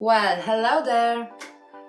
Well, hello there!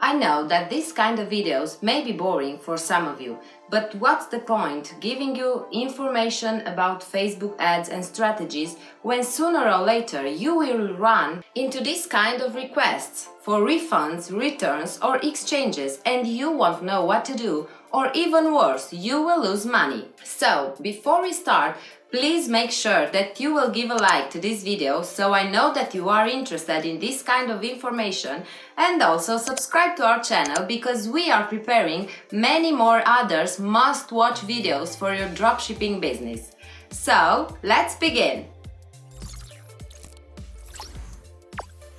I know that this kind of videos may be boring for some of you, but what's the point giving you information about Facebook ads and strategies when sooner or later you will run into this kind of requests for refunds, returns or exchanges and you won't know what to do, or even worse, you will lose money. So, before we start, please make sure that you will give a like to this video so I know that you are interested in this kind of information, and also subscribe to our channel because we are preparing many more others must-watch videos for your dropshipping business. So, let's begin!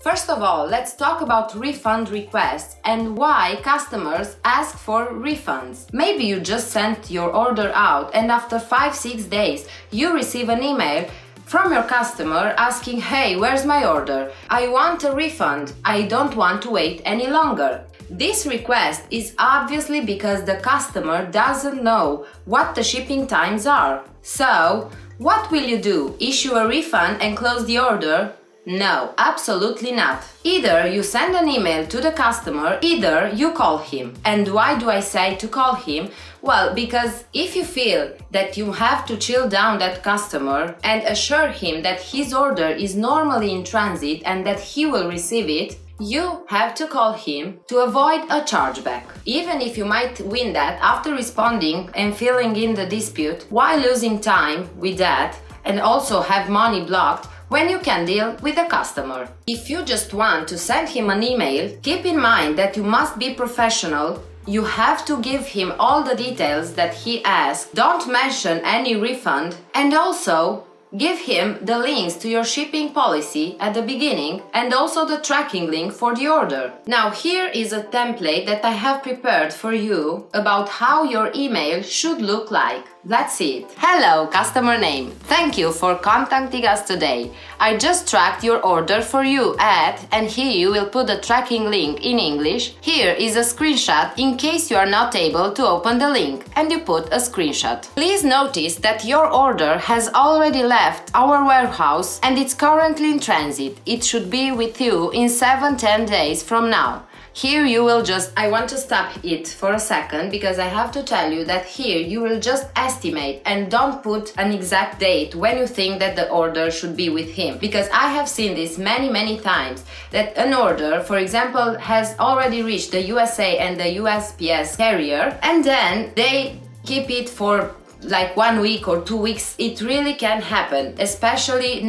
First of all, let's talk about refund requests and why customers ask for refunds. Maybe you just sent your order out and after 5-6 days you receive an email from your customer asking, "Hey, where's my order? I want a refund. I don't want to wait any longer." This request is obviously because the customer doesn't know what the shipping times are. So, what will you do? Issue a refund and close the order? No, absolutely not. Either you send an email to the customer, either you call him. And why do I say to call him? Well, because if you feel that you have to chill down that customer and assure him that his order is normally in transit and that he will receive it, you have to call him to avoid a chargeback. Even if you might win that after responding and filling in the dispute, why losing time with that and also have money blocked when you can deal with the customer? If you just want to send him an email, keep in mind that you must be professional. You have to give him all the details that he asks. Don't mention any refund, and also give him the links to your shipping policy at the beginning and also the tracking link for the order. Now here is a template that I have prepared for you about how your email should look like. Let's see it. Hello, customer name. Thank you for contacting us today. I just tracked your order for you at, and here you will put the tracking link in English. Here is a screenshot in case you are not able to open the link, and you put a screenshot. Please notice that your order has already left our warehouse and it's currently in transit. It should be with you in 7-10 days from now. Here you will I want to stop it for a second because I have to tell you that here you will just estimate and don't put an exact date when you think that the order should be with him. Because I have seen this many times, that an order, for example, has already reached the USA and the USPS carrier and then they keep it for like 1 week or 2 weeks. It really can happen, especially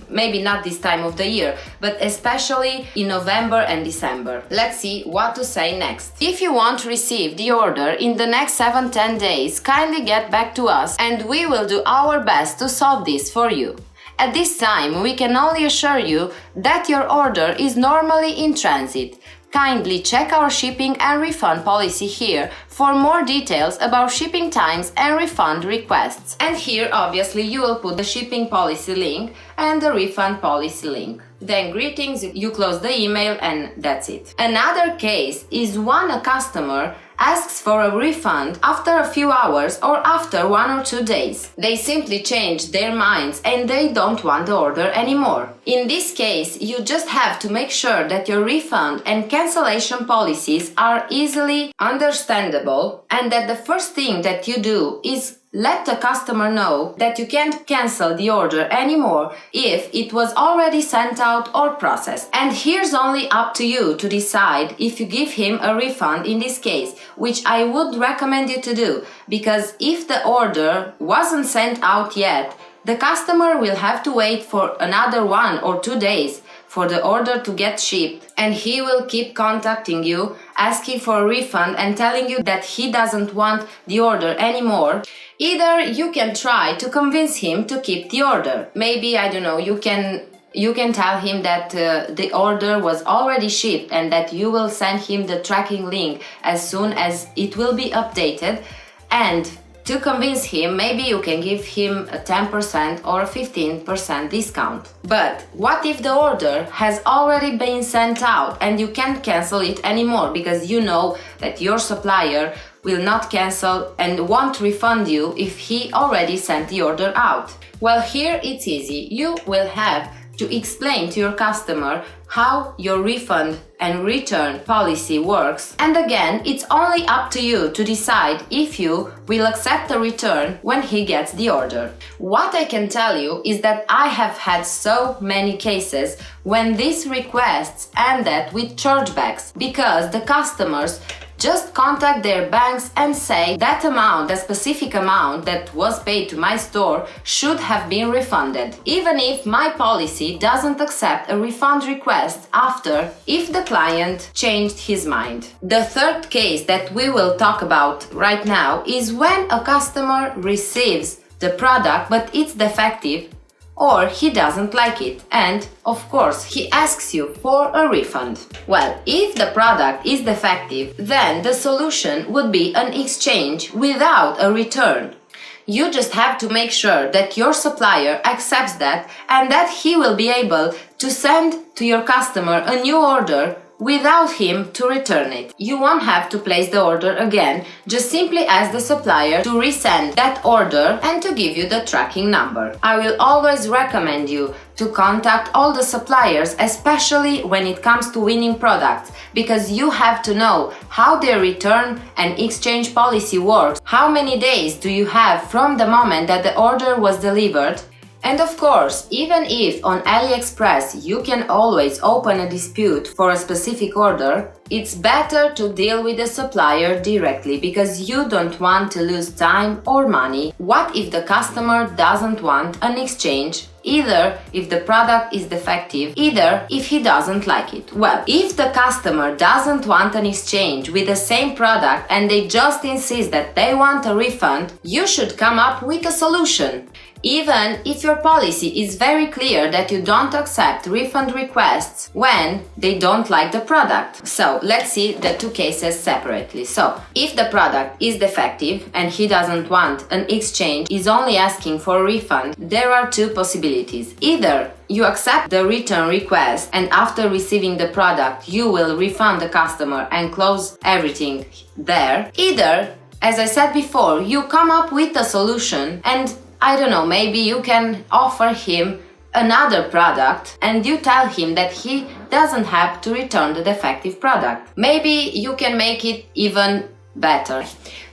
maybe not this time of the year, but especially in November and December. Let's see what to say next. If you want to receive the order in the next 7-10 days, kindly get back to us and we will do our best to solve this for you. At this time, we can only assure you that your order is normally in transit. Kindly check our shipping and refund policy here for more details about shipping times and refund requests. And here obviously you will put the shipping policy link and the refund policy link. Then greetings, you close the email and that's it. Another case is when a customer asks for a refund after a few hours or after 1 or 2 days. They simply change their minds and they don't want the order anymore. In this case, you just have to make sure that your refund and cancellation policies are easily understandable and that the first thing that you do is let the customer know that you can't cancel the order anymore if it was already sent out or processed. And here's only up to you to decide if you give him a refund in this case, which I would recommend you to do, because if the order wasn't sent out yet, the customer will have to wait for another 1 or 2 days for the order to get shipped, and he will keep contacting you, asking for a refund and telling you that he doesn't want the order anymore. Either you can try to convince him to keep the order. Maybe, I don't know, you can tell him that the order was already shipped and that you will send him the tracking link as soon as it will be updated, and to convince him, maybe you can give him a 10% or a 15% discount. But what if the order has already been sent out and you can't cancel it anymore because you know that your supplier will not cancel and won't refund you if he already sent the order out? Well, here it's easy. You will have to explain to your customer how your refund and return policy works. And again, it's only up to you to decide if you will accept a return when he gets the order. What I can tell you is that I have had so many cases when these requests ended with chargebacks because the customers just contact their banks and say that amount, that specific amount that was paid to my store should have been refunded, even if my policy doesn't accept a refund request after if the client changed his mind. The third case that we will talk about right now is when a customer receives the product but it's defective or he doesn't like it and, of course, he asks you for a refund. Well, if the product is defective, then the solution would be an exchange without a return. You just have to make sure that your supplier accepts that and that he will be able to send to your customer a new order without him to return it. You won't have to place the order again, just simply ask the supplier to resend that order and to give you the tracking number. I will always recommend you to contact all the suppliers, especially when it comes to winning products, because you have to know how their return and exchange policy works, how many days do you have from the moment that the order was delivered. And of course, even if on AliExpress you can always open a dispute for a specific order, it's better to deal with the supplier directly because you don't want to lose time or money. What if the customer doesn't want an exchange? Either if the product is defective, either if he doesn't like it. Well, if the customer doesn't want an exchange with the same product and they just insist that they want a refund, you should come up with a solution. Even if your policy is very clear that you don't accept refund requests when they don't like the product. So let's see the two cases separately. So if the product is defective and he doesn't want an exchange, is only asking for a refund, there are two possibilities. Either you accept the return request and after receiving the product you will refund the customer and close everything there. Either, as I said before, you come up with a solution and I don't know, maybe you can offer him another product and you tell him that he doesn't have to return the defective product. Maybe you can make it even better.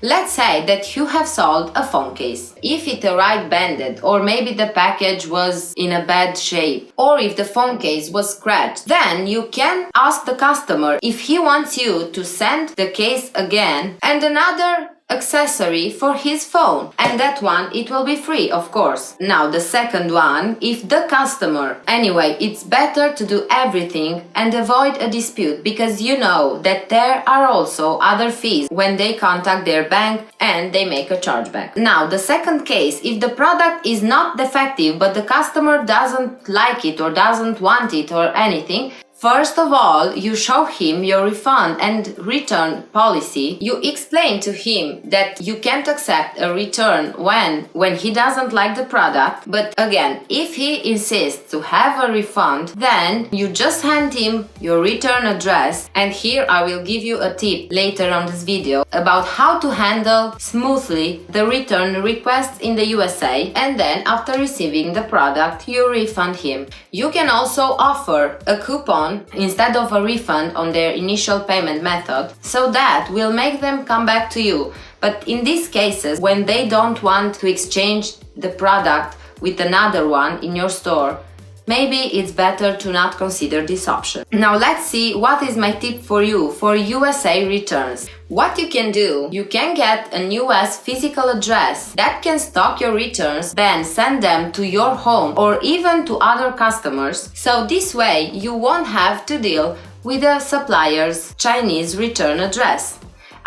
Let's say that you have sold a phone case. If it arrived bended, or maybe the package was in a bad shape, or if the phone case was scratched, then you can ask the customer if he wants you to send the case again and another accessory for his phone, and that one it will be free, of course. Now the second one, if the customer, anyway, it's better to do everything and avoid a dispute because you know that there are also other fees when they contact their bank and they make a chargeback. Now the second case, if the product is not defective but the customer doesn't like it or doesn't want it or anything, first of all, you show him your refund and return policy. You explain to him that you can't accept a return when he doesn't like the product. But again, if he insists to have a refund, then you just hand him your return address. And here I will give you a tip later on this video about how to handle smoothly the return requests in the USA. And then after receiving the product, you refund him. You can also offer a coupon instead of a refund on their initial payment method, so that will make them come back to you. But in these cases, when they don't want to exchange the product with another one in your store, maybe it's better to not consider this option. Now let's see what is my tip for you for USA returns. What you can do, you can get an US physical address that can stock your returns, then send them to your home or even to other customers. So this way you won't have to deal with a supplier's Chinese return address.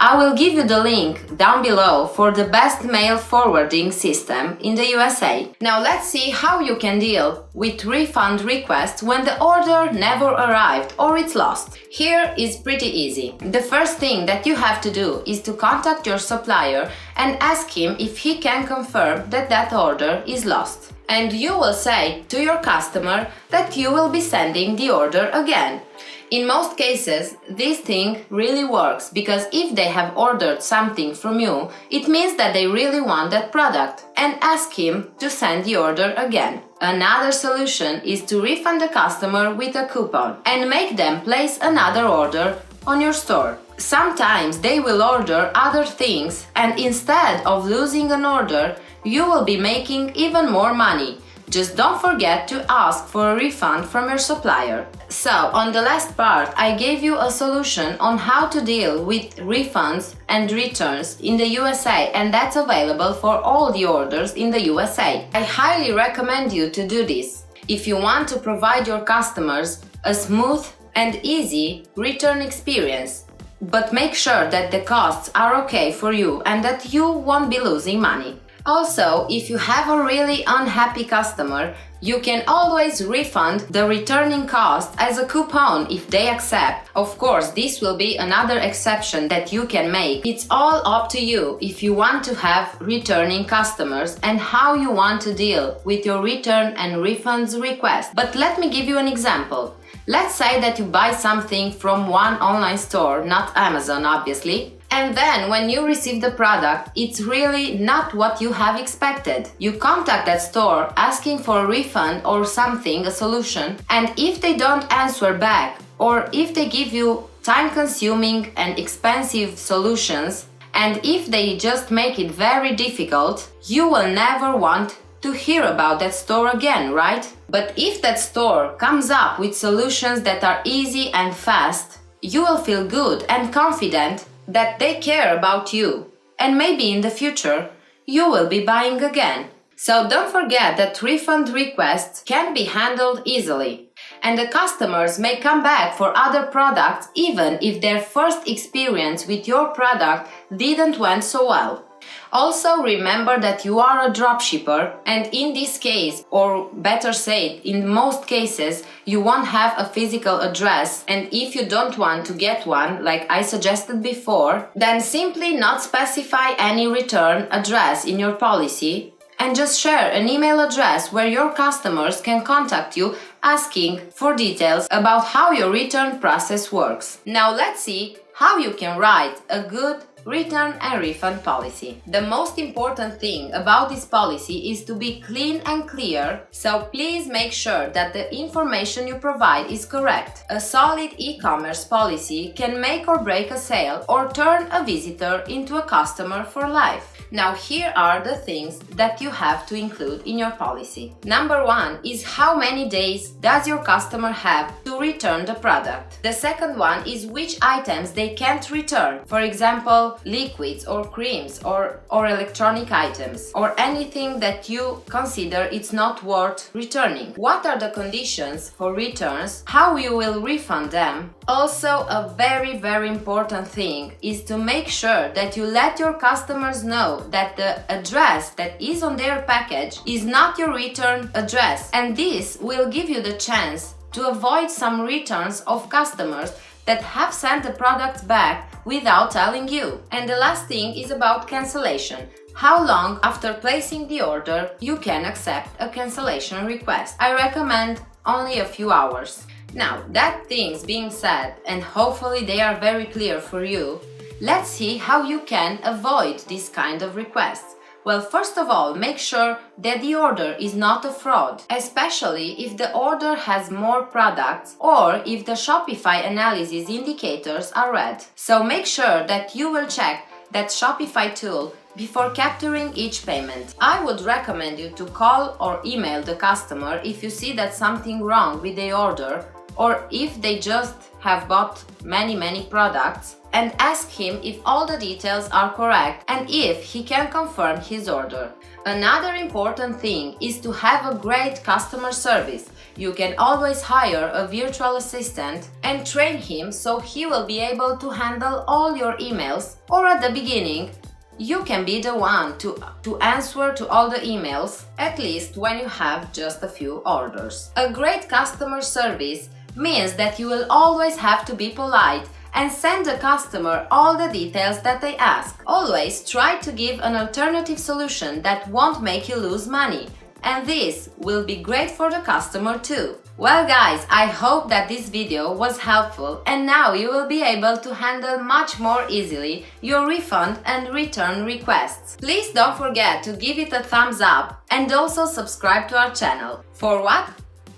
I will give you the link down below for the best mail forwarding system in the USA. Now let's see how you can deal with refund requests when the order never arrived or it's lost. Here is pretty easy. The first thing that you have to do is to contact your supplier and ask him if he can confirm that that order is lost. And you will say to your customer that you will be sending the order again. In most cases, this thing really works because if they have ordered something from you, it means that they really want that product, and ask him to send the order again. Another solution is to refund the customer with a coupon and make them place another order on your store. Sometimes they will order other things, and instead of losing an order, you will be making even more money. Just don't forget to ask for a refund from your supplier. So, on the last part, I gave you a solution on how to deal with refunds and returns in the USA, and that's available for all the orders in the USA. I highly recommend you to do this if you want to provide your customers a smooth and easy return experience. But make sure that the costs are okay for you and that you won't be losing money. Also, if you have a really unhappy customer, you can always refund the returning cost as a coupon if they accept. Of course, this will be another exception that you can make. It's all up to you if you want to have returning customers and how you want to deal with your return and refunds request. But let me give you an example. Let's say that you buy something from one online store, not Amazon obviously, and then when you receive the product, it's really not what you have expected. You contact that store asking for a refund or something, a solution, and if they don't answer back, or if they give you time-consuming and expensive solutions, and if they just make it very difficult, you will never want to hear about that store again, right? But if that store comes up with solutions that are easy and fast, you will feel good and confident that they care about you, and maybe in the future you will be buying again. So don't forget that refund requests can be handled easily, and the customers may come back for other products even if their first experience with your product didn't went so well. Also remember that you are a dropshipper, and in this case, or better said, in most cases, you won't have a physical address, and if you don't want to get one, like I suggested before, then simply not specify any return address in your policy and just share an email address where your customers can contact you asking for details about how your return process works. Now let's see how you can write a good return and refund policy. The most important thing about this policy is to be clean and clear, so please make sure that the information you provide is correct. A solid e-commerce policy can make or break a sale or turn a visitor into a customer for life. Now here are the things that you have to include in your policy. Number 1 is how many days does your customer have to return the product. The second one is which items they can't return. For example, liquids or creams or electronic items or anything that you consider it's not worth returning. What are the conditions for returns? How you will refund them? Also, a very important thing is to make sure that you let your customers know that the address that is on their package is not your return address, and this will give you the chance to avoid some returns of customers that have sent the products back without telling you. And the last thing is about cancellation. How long after placing the order you can accept a cancellation request? I recommend only a few hours. Now, that things being said, and hopefully they are very clear for you, let's see how you can avoid this kind of requests. Well, first of all, make sure that the order is not a fraud, especially if the order has more products or if the Shopify analysis indicators are red. So make sure that you will check that Shopify tool before capturing each payment. I would recommend you to call or email the customer if you see that something wrong with the order, or if they just have bought many products, and ask him if all the details are correct and if he can confirm his order. Another important thing is to have a great customer service. You can always hire a virtual assistant and train him so he will be able to handle all your emails, or at the beginning you can be the one to answer to all the emails, at least when you have just a few orders. A great customer service means that you will always have to be polite and send the customer all the details that they ask. Always try to give an alternative solution that won't make you lose money, and this will be great for the customer too. Well guys, I hope that this video was helpful and now you will be able to handle much more easily your refund and return requests. Please don't forget to give it a thumbs up and also subscribe to our channel. For what?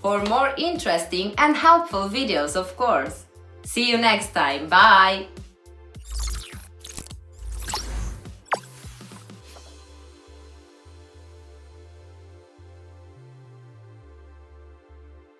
For more interesting and helpful videos, of course. See you next time. Bye!